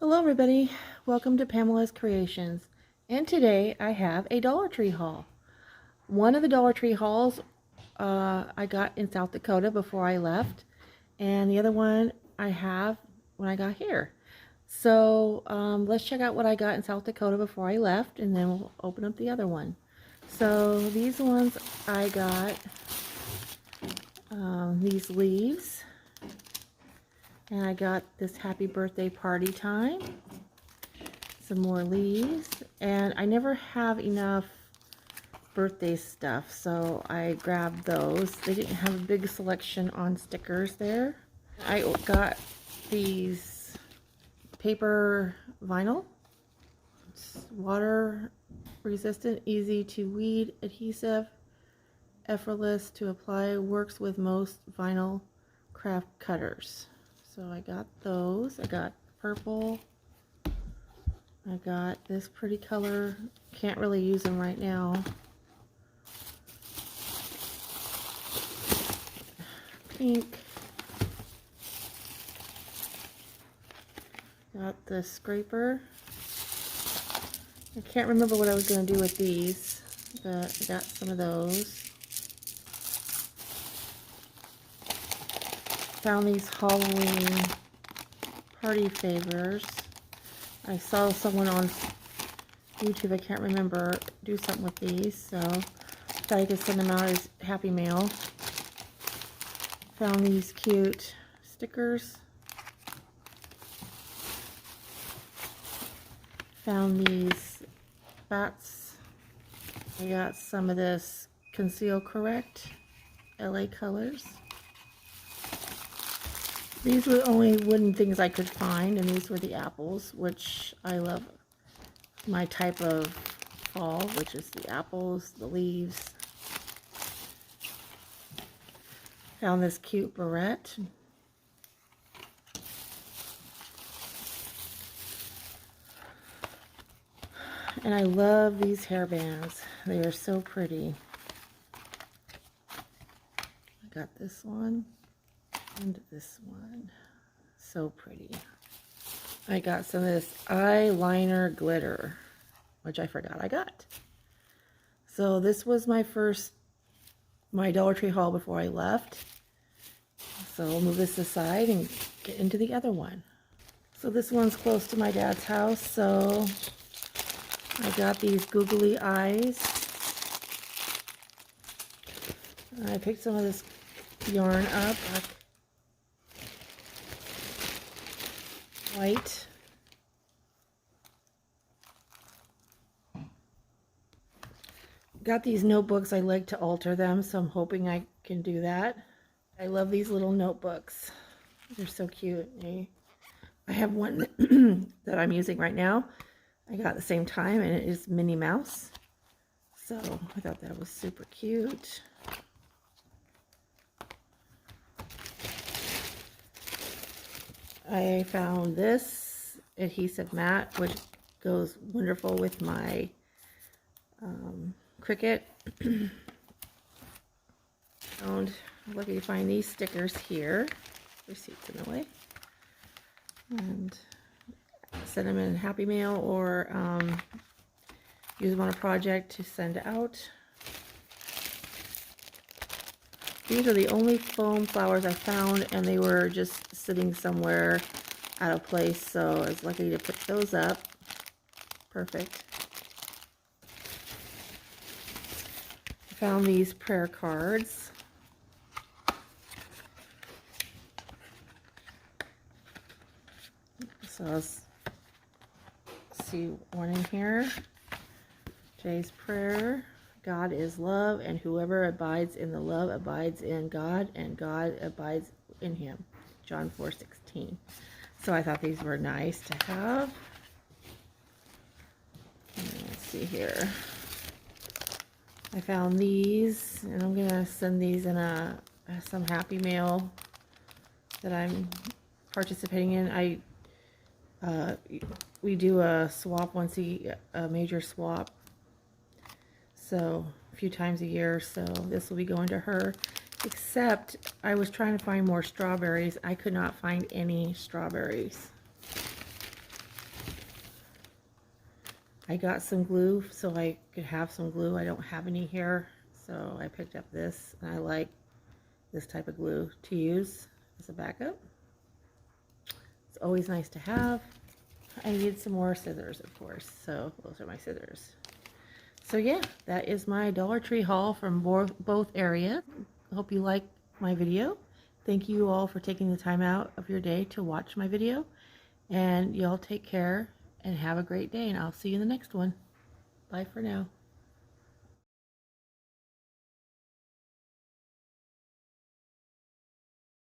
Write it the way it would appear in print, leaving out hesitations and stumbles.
Hello everybody, welcome to Pamela's Creations, and today I have a Dollar Tree haul. One of the Dollar Tree hauls I got in South Dakota before I left, and the other one I have when I got here. So let's check out what I got in South Dakota before I left, and then we'll open up the other one. So these ones I got these leaves. And I got this happy birthday party time, some more leaves, and I never have enough birthday stuff, so I grabbed those. They didn't have a big selection on stickers there. I got these paper vinyl. It's water resistant, easy to weed, adhesive, effortless to apply, works with most vinyl craft cutters. So I got those. I got purple. I got this pretty color. Can't really use them right now. Pink. Got the scraper. I can't remember what I was going to do with these, but I got some of those. Found these Halloween party favors. I saw someone on YouTube, I can't remember, do something with these, so thought I could send them out as Happy Mail. Found these cute stickers. Found these bats. I got some of this Conceal Correct LA colors. These were the only wooden things I could find, and these were the apples, which I love. My type of fall, which is the apples, the leaves. Found this cute barrette. And I love these hair bands. They are so pretty. I got this one. And this one, so pretty. I got some of this eyeliner glitter, which I forgot I got. So this was my Dollar Tree haul before I left. So I'll move this aside and get into the other one. So this one's close to my dad's house, so I got these googly eyes. I picked some of this yarn up. White. Got these notebooks. I like to alter them, so I'm hoping I can do that. I love these little notebooks. They're so cute. I have one that I'm using right now. I got at the same time, and it is Minnie Mouse. So I thought that was super cute. I found this adhesive mat, which goes wonderful with my Cricut. Found, lucky to find these stickers here. Receipts in the way. And send them in Happy Mail or use them on a project to send out. These are the only foam flowers I found, and they were just sitting somewhere out of place, so I was lucky to pick those up. Perfect. I found these prayer cards. So let's see one in here. Jay's prayer. God is love, and whoever abides in the love abides in God, and God abides in him. John 4:16. So I thought these were nice to have. Let's see here. I found these, and I'm going to send these in some Happy Mail that I'm participating in. We do a swap once a major swap. So a few times a year, so this will be going to her. Except I was trying to find more strawberries. I could not find any strawberries. I got some glue so I could have some glue. I don't have any here, so I picked up this, and I like this type of glue to use as a backup. It's always nice to have. I need some more scissors, of course, so those are my scissors. So yeah, that is my Dollar Tree haul from both areas. I hope you like my video. Thank you all for taking the time out of your day to watch my video. And y'all take care and have a great day, and I'll see you in the next one. Bye for now.